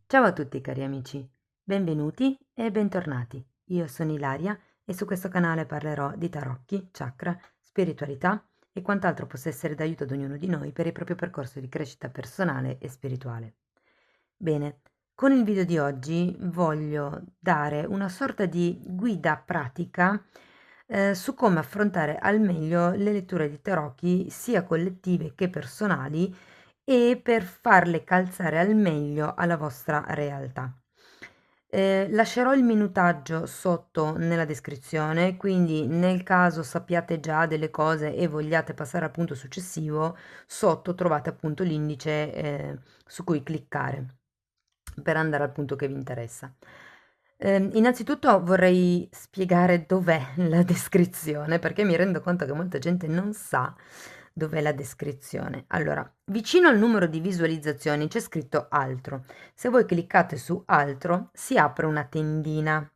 Ciao a tutti cari amici, benvenuti e bentornati. Io sono Ilaria e su questo canale parlerò di tarocchi, chakra, spiritualità e quant'altro possa essere d'aiuto ad ognuno di noi per il proprio percorso di crescita personale e spirituale. Bene, con il video di oggi voglio dare una sorta di guida pratica su come affrontare al meglio le letture di tarocchi sia collettive che personali e per farle calzare al meglio alla vostra realtà. Lascerò il minutaggio sotto nella descrizione, quindi nel caso sappiate già delle cose e vogliate passare al punto successivo, sotto trovate appunto l'indice su cui cliccare per andare al punto che vi interessa. Innanzitutto vorrei spiegare dov'è la descrizione, perché mi rendo conto che molta gente non sa dov'è la descrizione. Allora, vicino al numero di visualizzazioni c'è scritto altro. Se voi cliccate su altro, si apre una tendina.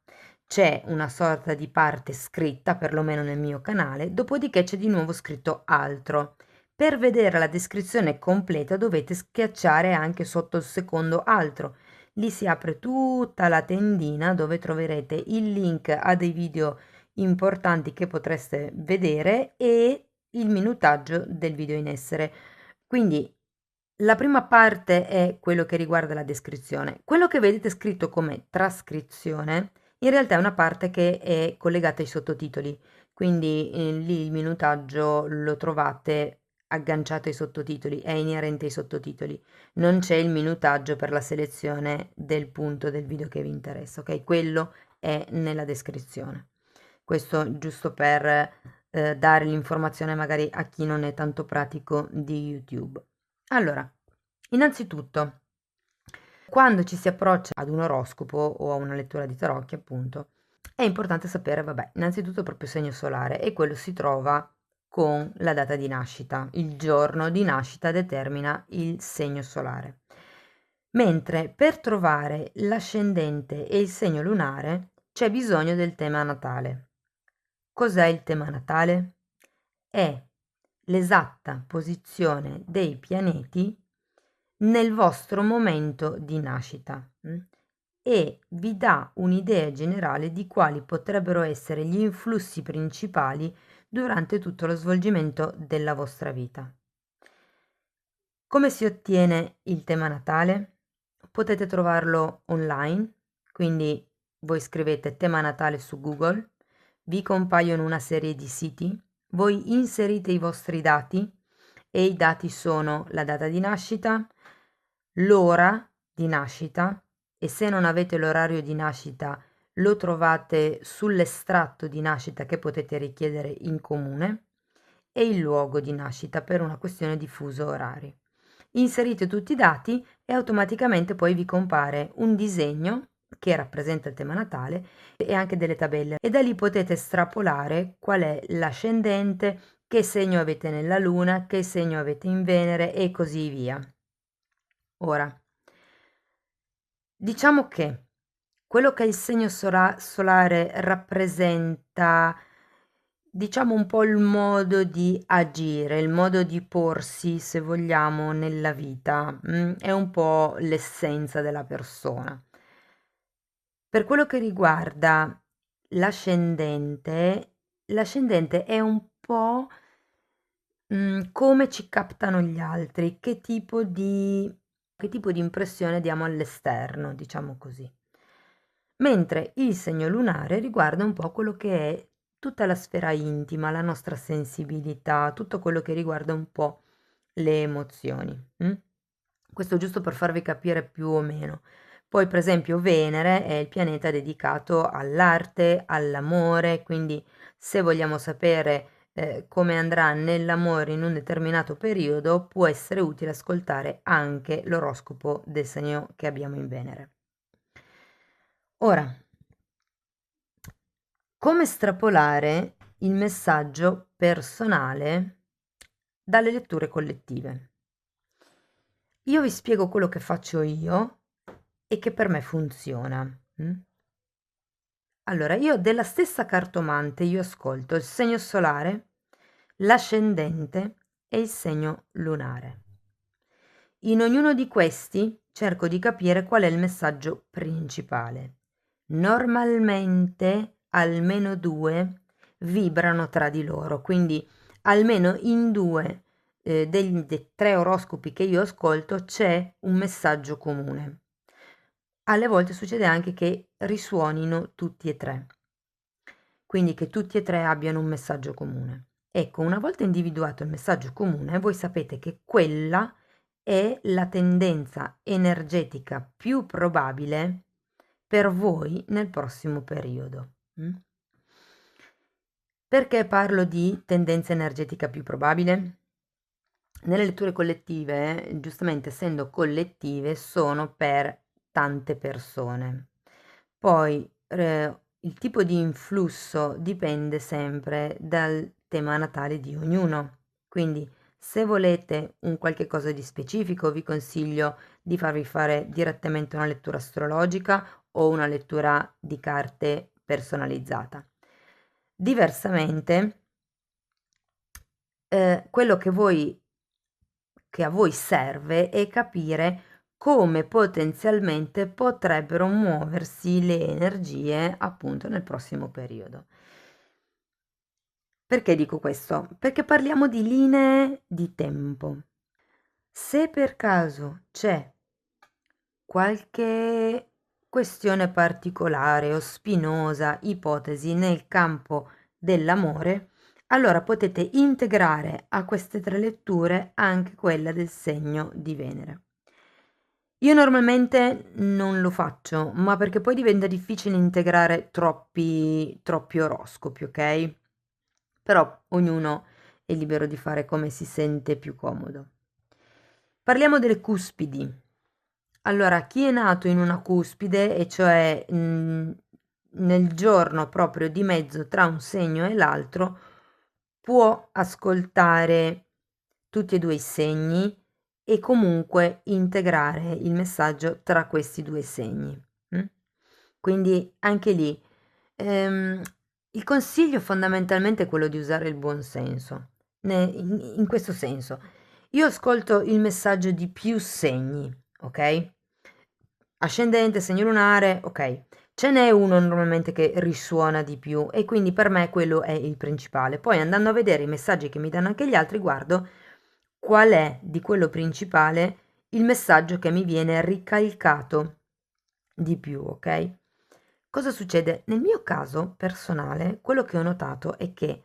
C'è una sorta di parte scritta, perlomeno nel mio canale, dopodiché c'è di nuovo scritto altro. Per vedere la descrizione completa dovete schiacciare anche sotto il secondo altro. Lì si apre tutta la tendina dove troverete il link a dei video importanti che potreste vedere e il minutaggio del video in essere. Quindi la prima parte è quello che riguarda la descrizione. Quello che vedete scritto come trascrizione in realtà è una parte che è collegata ai sottotitoli, quindi lì il minutaggio lo trovate agganciato ai sottotitoli, è inerente ai sottotitoli. Non c'è il minutaggio per la selezione del punto del video che vi interessa, ok? Quello è nella descrizione. Questo giusto per dare l'informazione magari a chi non è tanto pratico di YouTube. Allora, innanzitutto, quando ci si approccia ad un oroscopo o a una lettura di tarocchi, appunto, è importante sapere, vabbè, innanzitutto il proprio segno solare e quello si trova con la data di nascita. Il giorno di nascita determina il segno solare. Mentre per trovare l'ascendente e il segno lunare c'è bisogno del tema natale. Cos'è il tema natale? È l'esatta posizione dei pianeti nel vostro momento di nascita e vi dà un'idea generale di quali potrebbero essere gli influssi principali durante tutto lo svolgimento della vostra vita. Come si ottiene il tema natale? Potete trovarlo online, quindi voi scrivete tema natale su Google, vi compaiono una serie di siti, voi inserite i vostri dati e i dati sono la data di nascita, l'ora di nascita e se non avete l'orario di nascita lo trovate sull'estratto di nascita che potete richiedere in comune e il luogo di nascita per una questione di fuso orari. Inserite tutti i dati e automaticamente poi vi compare un disegno che rappresenta il tema natale e anche delle tabelle e da lì potete estrapolare qual è l'ascendente, che segno avete nella luna, che segno avete in Venere e così via. Ora, diciamo che quello che il segno solare rappresenta, diciamo un po' il modo di agire, il modo di porsi, se vogliamo, nella vita, è un po' l'essenza della persona. Per quello che riguarda l'ascendente è un po' come ci captano gli altri, che tipo di impressione diamo all'esterno, diciamo così. Mentre il segno lunare riguarda un po' quello che è tutta la sfera intima, la nostra sensibilità, tutto quello che riguarda un po' le emozioni. Questo giusto per farvi capire più o meno. Poi, per esempio, Venere è il pianeta dedicato all'arte, all'amore, quindi se vogliamo sapere come andrà nell'amore in un determinato periodo, può essere utile ascoltare anche l'oroscopo del segno che abbiamo in Venere. Ora, come estrapolare il messaggio personale dalle letture collettive? Io vi spiego quello che faccio io e che per me funziona. Allora, io della stessa cartomante io ascolto il segno solare, l'ascendente e il segno lunare. In ognuno di questi cerco di capire qual è il messaggio principale. Normalmente almeno 2 vibrano tra di loro, quindi almeno in 2 dei 3 oroscopi che io ascolto c'è un messaggio comune. Alle volte succede anche che risuonino tutti e 3, quindi che tutti e 3 abbiano un messaggio comune. Ecco, una volta individuato il messaggio comune, voi sapete che quella è la tendenza energetica più probabile per voi nel prossimo periodo. Perché parlo di tendenza energetica più probabile? Nelle letture collettive, giustamente essendo collettive, sono per tante persone. Poi il tipo di influsso dipende sempre dal tema natale di ognuno. Quindi se volete un qualche cosa di specifico, vi consiglio di farvi fare direttamente una lettura astrologica o una lettura di carte personalizzata. Diversamente, quello che a voi serve è capire come potenzialmente potrebbero muoversi le energie appunto nel prossimo periodo. Perché dico questo? Perché parliamo di linee di tempo. Se per caso c'è qualche questione particolare o spinosa ipotesi nel campo dell'amore, allora potete integrare a queste 3 letture anche quella del segno di Venere. Io normalmente non lo faccio, ma perché poi diventa difficile integrare troppi oroscopi, ok? Però ognuno è libero di fare come si sente più comodo. Parliamo delle cuspidi. Allora, chi è nato in una cuspide, e cioè nel giorno proprio di mezzo tra un segno e l'altro, può ascoltare tutti e 2 i segni e comunque integrare il messaggio tra questi 2 segni. Quindi anche lì il consiglio fondamentalmente è quello di usare il buon senso. In questo senso, io ascolto il messaggio di più segni, ok? Ascendente, segno lunare, ok. Ce n'è uno normalmente che risuona di più e quindi per me quello è il principale. Poi andando a vedere i messaggi che mi danno anche gli altri, guardo qual è di quello principale il messaggio che mi viene ricalcato di più, ok? Cosa succede? Nel mio caso personale, quello che ho notato è che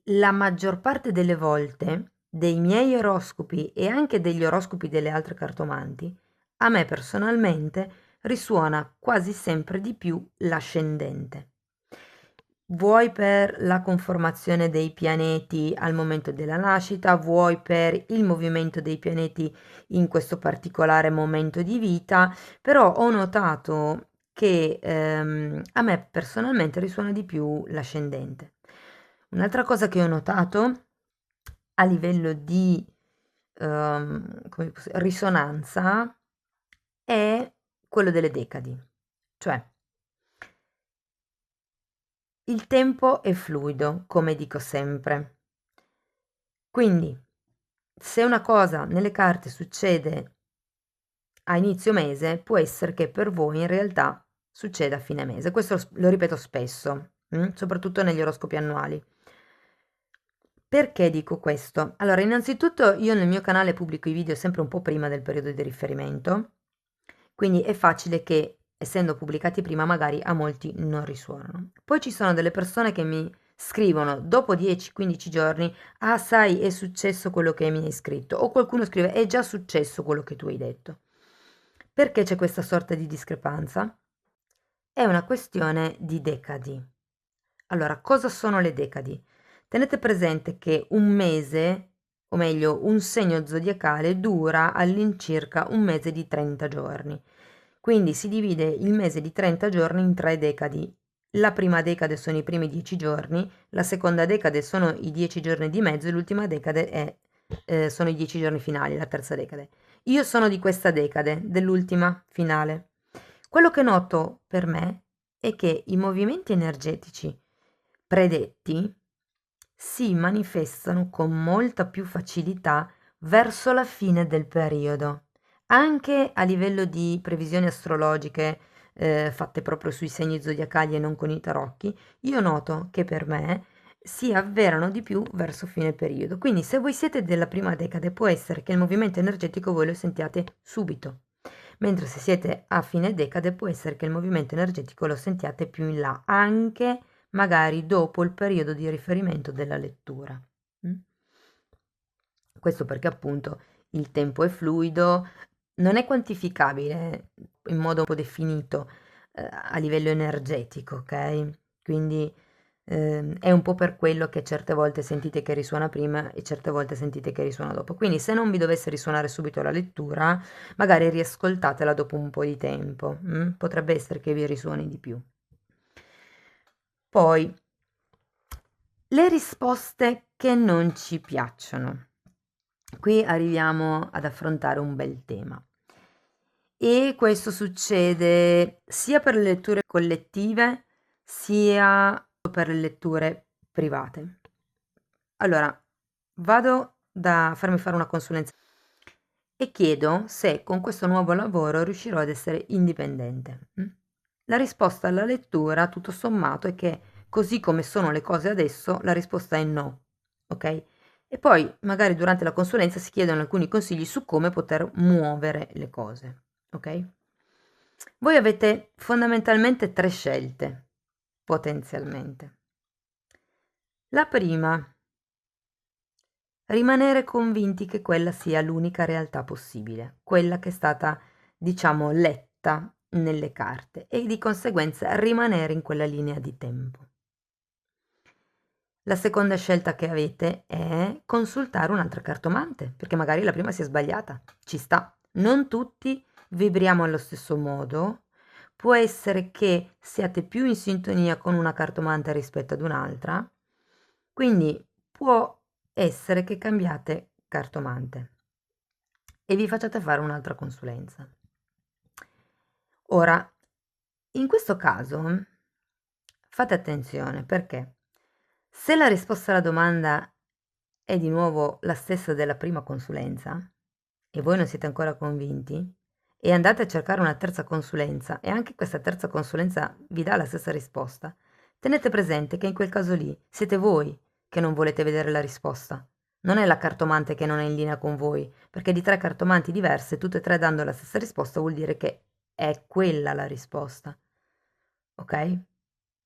la maggior parte delle volte dei miei oroscopi e anche degli oroscopi delle altre cartomanti, a me personalmente risuona quasi sempre di più l'ascendente. Vuoi per la conformazione dei pianeti al momento della nascita, vuoi per il movimento dei pianeti in questo particolare momento di vita, però ho notato che a me personalmente risuona di più l'ascendente. Un'altra cosa che ho notato a livello di risonanza è quello delle decadi, cioè il tempo è fluido, come dico sempre. Quindi, se una cosa nelle carte succede a inizio mese, può essere che per voi in realtà succeda a fine mese. Questo lo ripeto spesso, soprattutto negli oroscopi annuali. Perché dico questo? Allora, innanzitutto io nel mio canale pubblico i video sempre un po' prima del periodo di riferimento, quindi è facile che, essendo pubblicati prima, magari a molti non risuonano. Poi ci sono delle persone che mi scrivono dopo 10-15 giorni: ah, sai, è successo quello che mi hai scritto, o qualcuno scrive: è già successo quello che tu hai detto. Perché c'è questa sorta di discrepanza? È una questione di decadi. Allora, cosa sono le decadi? Tenete presente che un mese, o meglio un segno zodiacale, dura all'incirca un mese di 30 giorni. Quindi si divide il mese di 30 giorni in 3 decadi. La prima decade sono i primi 10 giorni, la seconda decade sono i 10 giorni di mezzo e l'ultima decade sono i 10 giorni finali, la terza decade. Io sono di questa decade, dell'ultima finale. Quello che noto per me è che i movimenti energetici predetti si manifestano con molta più facilità verso la fine del periodo, anche a livello di previsioni astrologiche fatte proprio sui segni zodiacali e non con i tarocchi, io noto che per me si avverano di più verso fine periodo. Quindi se voi siete della prima decade può essere che il movimento energetico voi lo sentiate subito, mentre se siete a fine decade può essere che il movimento energetico lo sentiate più in là, anche magari dopo il periodo di riferimento della lettura. Mm? Questo perché appunto il tempo è fluido, non è quantificabile in modo un po' definito a livello energetico, ok? Quindi è un po' per quello che certe volte sentite che risuona prima e certe volte sentite che risuona dopo. Quindi se non vi dovesse risuonare subito la lettura, magari riascoltatela dopo un po' di tempo, potrebbe essere che vi risuoni di più. Poi, le risposte che non ci piacciono. Qui arriviamo ad affrontare un bel tema. E questo succede sia per le letture collettive, sia per le letture private. Allora, vado da farmi fare una consulenza e chiedo se con questo nuovo lavoro riuscirò ad essere indipendente. La risposta alla lettura, tutto sommato, è che così come sono le cose adesso, la risposta è no, ok? E poi magari durante la consulenza si chiedono alcuni consigli su come poter muovere le cose, ok? Voi avete fondamentalmente 3 scelte, potenzialmente. La prima, rimanere convinti che quella sia l'unica realtà possibile, quella che è stata, diciamo, letta nelle carte e di conseguenza rimanere in quella linea di tempo. La seconda scelta che avete è consultare un'altra cartomante, perché magari la prima si è sbagliata, ci sta. Non tutti vibriamo allo stesso modo, può essere che siate più in sintonia con una cartomante rispetto ad un'altra, quindi può essere che cambiate cartomante e vi facciate fare un'altra consulenza. Ora, in questo caso fate attenzione perché se la risposta alla domanda è di nuovo la stessa della prima consulenza e voi non siete ancora convinti e andate a cercare una terza consulenza e anche questa terza consulenza vi dà la stessa risposta, tenete presente che in quel caso lì siete voi che non volete vedere la risposta. Non è la cartomante che non è in linea con voi, perché di 3 cartomanti diverse, tutte e 3 dando la stessa risposta, vuol dire che è quella la risposta. Ok?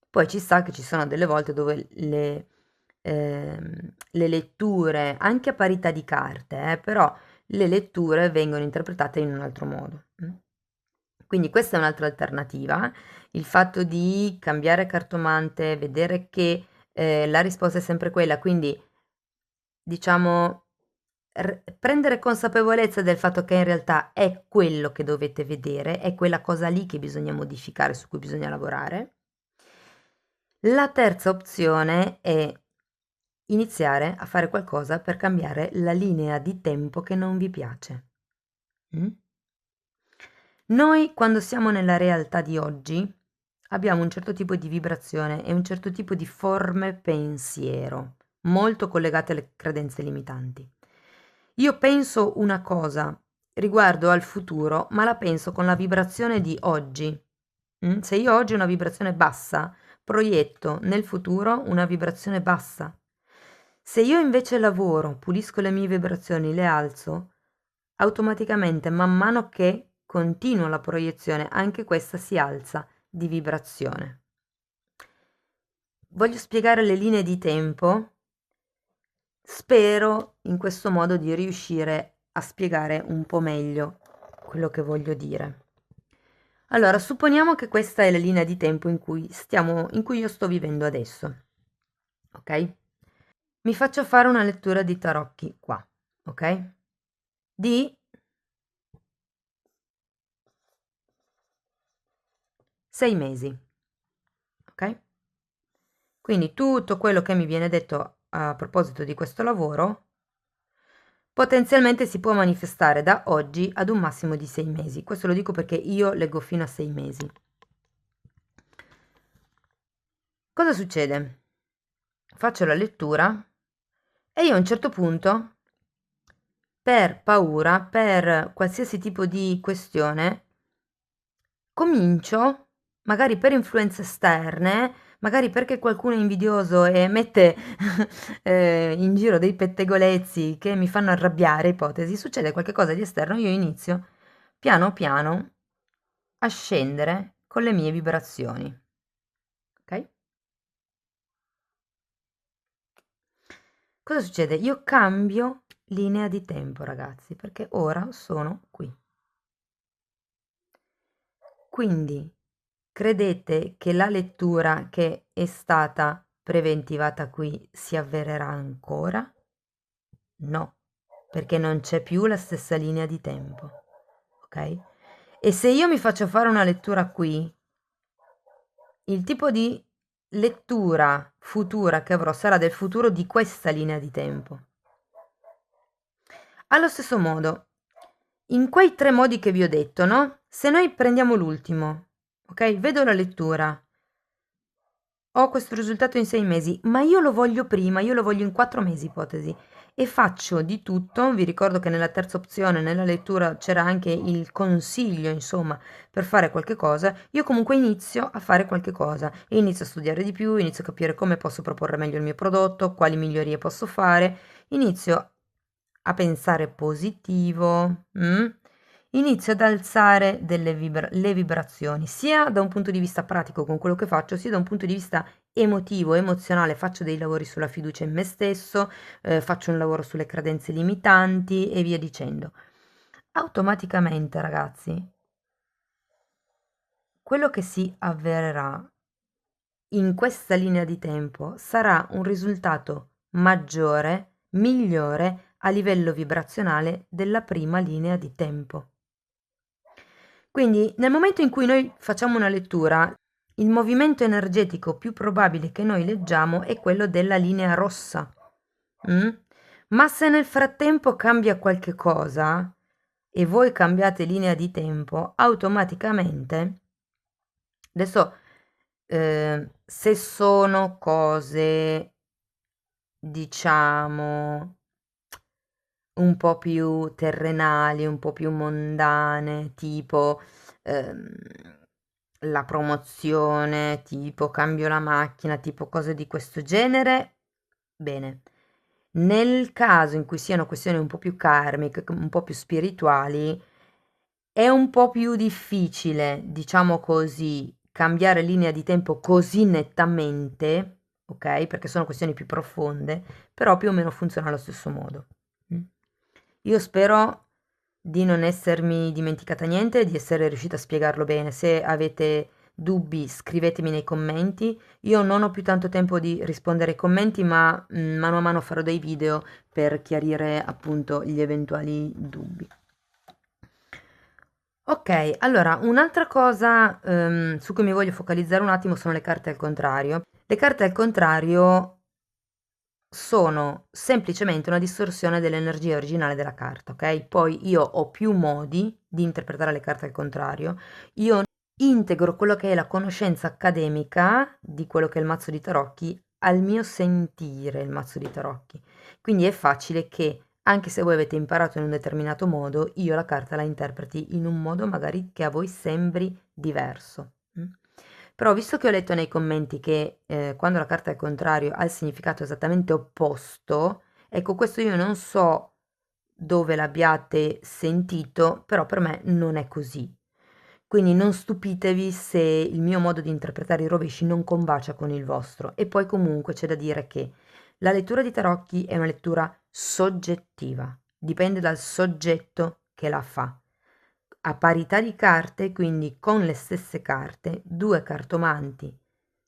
Poi ci sta che ci sono delle volte dove le letture, anche a parità di carte, però le letture vengono interpretate in un altro modo. Quindi questa è un'altra alternativa, il fatto di cambiare cartomante, vedere che la risposta è sempre quella, quindi diciamo prendere consapevolezza del fatto che in realtà è quello che dovete vedere, è quella cosa lì che bisogna modificare, su cui bisogna lavorare. La terza opzione è iniziare a fare qualcosa per cambiare la linea di tempo che non vi piace. Noi quando siamo nella realtà di oggi abbiamo un certo tipo di vibrazione e un certo tipo di forme pensiero, molto collegate alle credenze limitanti. Io penso una cosa riguardo al futuro, ma la penso con la vibrazione di oggi. Se io oggi ho una vibrazione bassa, proietto nel futuro una vibrazione bassa. Se io invece lavoro, pulisco le mie vibrazioni, le alzo, automaticamente man mano che continuo la proiezione, anche questa si alza di vibrazione. Voglio spiegare le linee di tempo. Spero in questo modo di riuscire a spiegare un po' meglio quello che voglio dire. Allora, supponiamo che questa è la linea di tempo in cui io sto vivendo adesso. Ok? Mi faccio fare una lettura di tarocchi qua, ok? Di 6 mesi, ok? Quindi tutto quello che mi viene detto a proposito di questo lavoro potenzialmente si può manifestare da oggi ad un massimo di 6 mesi. Questo lo dico perché io leggo fino a 6 mesi. Cosa succede? Faccio la lettura e io a un certo punto per paura, per qualsiasi tipo di questione, comincio, magari per influenze esterne, magari perché qualcuno è invidioso e mette in giro dei pettegolezzi che mi fanno arrabbiare, ipotesi, succede qualcosa di esterno, io inizio piano piano a scendere con le mie vibrazioni, ok? Cosa succede? Io cambio linea di tempo, ragazzi, perché ora sono qui. Quindi credete che la lettura che è stata preventivata qui si avvererà ancora? No, perché non c'è più la stessa linea di tempo, ok? E se io mi faccio fare una lettura qui, il tipo di lettura futura che avrò sarà del futuro di questa linea di tempo. Allo stesso modo, in quei 3 modi che vi ho detto, no, se noi prendiamo l'ultimo, okay, vedo la lettura, ho questo risultato in 6 mesi, ma io lo voglio prima, io lo voglio in 4 mesi, ipotesi, e faccio di tutto. Vi ricordo che nella terza opzione, nella lettura, c'era anche il consiglio, insomma, per fare qualche cosa. Io comunque inizio a fare qualche cosa, e inizio a studiare di più, inizio a capire come posso proporre meglio il mio prodotto, quali migliorie posso fare, inizio a pensare positivo, inizio ad alzare le vibrazioni, sia da un punto di vista pratico con quello che faccio, sia da un punto di vista emotivo, emozionale. Faccio dei lavori sulla fiducia in me stesso, faccio un lavoro sulle credenze limitanti e via dicendo. Automaticamente, ragazzi, quello che si avvererà in questa linea di tempo sarà un risultato maggiore, migliore a livello vibrazionale della prima linea di tempo. Quindi nel momento in cui noi facciamo una lettura, il movimento energetico più probabile che noi leggiamo è quello della linea rossa. mm? Ma se nel frattempo cambia qualche cosa e voi cambiate linea di tempo, automaticamente, adesso se sono cose, diciamo, un po' più terrenali, un po' più mondane, tipo ehm, la promozione, tipo cambio la macchina, tipo cose di questo genere, bene. Nel caso in cui siano questioni un po' più karmiche, un po' più spirituali, è un po' più difficile, diciamo così, cambiare linea di tempo così nettamente, ok? Perché sono questioni più profonde, però più o meno funziona allo stesso modo. Mm. Io spero di non essermi dimenticata niente e di essere riuscita a spiegarlo bene. Se avete dubbi, scrivetemi nei commenti. Io non ho più tanto tempo di rispondere ai commenti, ma mano a mano farò dei video per chiarire appunto gli eventuali dubbi. Ok, allora un'altra cosa su cui mi voglio focalizzare un attimo sono le carte al contrario. Le carte al contrario sono semplicemente una distorsione dell'energia originale della carta, ok? Poi io ho più modi di interpretare le carte al contrario. Io integro quello che è la conoscenza accademica di quello che è il mazzo di tarocchi al mio sentire il mazzo di tarocchi. Quindi è facile che, anche se voi avete imparato in un determinato modo, io la carta la interpreti in un modo magari che a voi sembri diverso. Però visto che ho letto nei commenti che quando la carta è al contrario ha il significato esattamente opposto, ecco, questo io non so dove l'abbiate sentito, però per me non è così. Quindi non stupitevi se il mio modo di interpretare i rovesci non combacia con il vostro. E poi comunque c'è da dire che la lettura di tarocchi è una lettura soggettiva, dipende dal soggetto che la fa. A parità di carte, quindi con le stesse carte, 2 cartomanti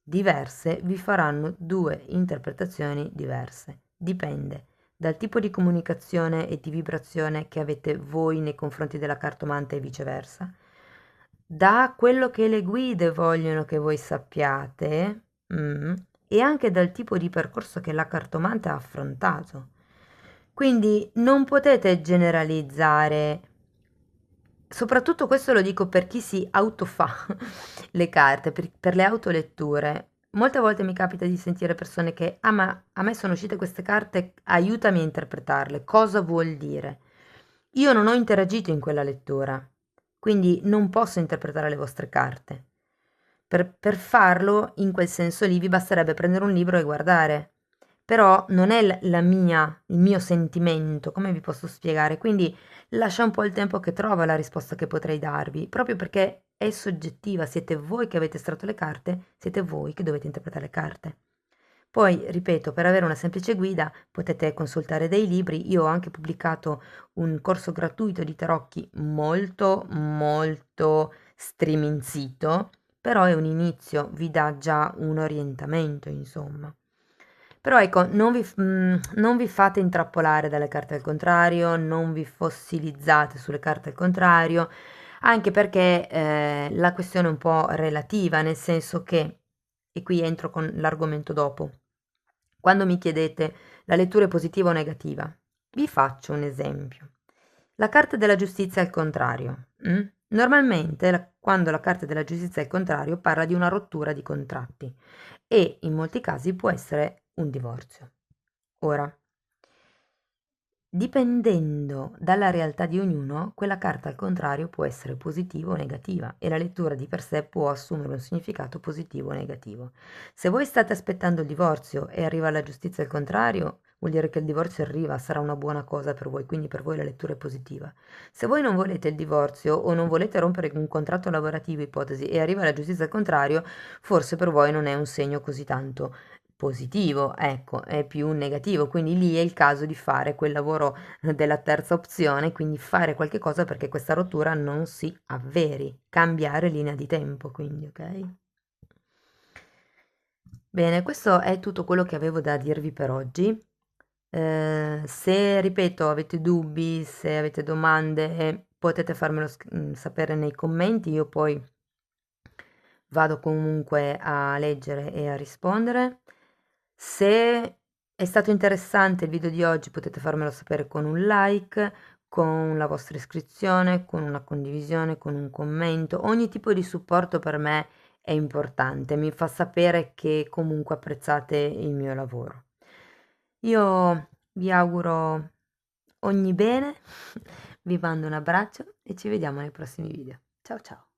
diverse vi faranno 2 interpretazioni diverse. Dipende dal tipo di comunicazione e di vibrazione che avete voi nei confronti della cartomante e viceversa, da quello che le guide vogliono che voi sappiate, e anche dal tipo di percorso che la cartomante ha affrontato. Quindi non potete generalizzare. Soprattutto questo lo dico per chi si autofà le carte, per le autoletture. Molte volte mi capita di sentire persone che, ah, ma a me sono uscite queste carte, aiutami a interpretarle, cosa vuol dire? Io non ho interagito in quella lettura, quindi non posso interpretare le vostre carte. Per farlo, in quel senso lì, vi basterebbe prendere un libro e guardare. Però non è il mio sentimento, come vi posso spiegare? Quindi lascia un po' il tempo che trova la risposta che potrei darvi, proprio perché è soggettiva, siete voi che avete estratto le carte, siete voi che dovete interpretare le carte. Poi, ripeto, per avere una semplice guida potete consultare dei libri. Io ho anche pubblicato un corso gratuito di tarocchi molto, molto striminzito, però è un inizio, vi dà già un orientamento, insomma. Però ecco, non vi fate intrappolare dalle carte al contrario, non vi fossilizzate sulle carte al contrario, anche perché la questione è un po' relativa, nel senso che, e qui entro con l'argomento dopo, quando mi chiedete la lettura è positiva o negativa, vi faccio un esempio. La carta della giustizia è al contrario. Normalmente, quando la carta della giustizia è al contrario, parla di una rottura di contratti e in molti casi può essere un divorzio. Ora, dipendendo dalla realtà di ognuno, quella carta al contrario può essere positiva o negativa e la lettura di per sé può assumere un significato positivo o negativo. Se voi state aspettando il divorzio e arriva la giustizia al contrario, vuol dire che il divorzio arriva, sarà una buona cosa per voi, quindi per voi la lettura è positiva. Se voi non volete il divorzio o non volete rompere un contratto lavorativo, ipotesi, e arriva la giustizia al contrario, forse per voi non è un segno così tanto positivo, ecco, è più un negativo, quindi lì è il caso di fare quel lavoro della terza opzione, quindi fare qualche cosa perché questa rottura non si avveri, cambiare linea di tempo, quindi, ok? Bene, questo è tutto quello che avevo da dirvi per oggi. Se, ripeto, avete dubbi, se avete domande, potete farmelo sapere nei commenti, io poi vado comunque a leggere e a rispondere. Se è stato interessante il video di oggi potete farmelo sapere con un like, con la vostra iscrizione, con una condivisione, con un commento. Ogni tipo di supporto per me è importante, mi fa sapere che comunque apprezzate il mio lavoro. Io vi auguro ogni bene, vi mando un abbraccio e ci vediamo nei prossimi video. Ciao ciao!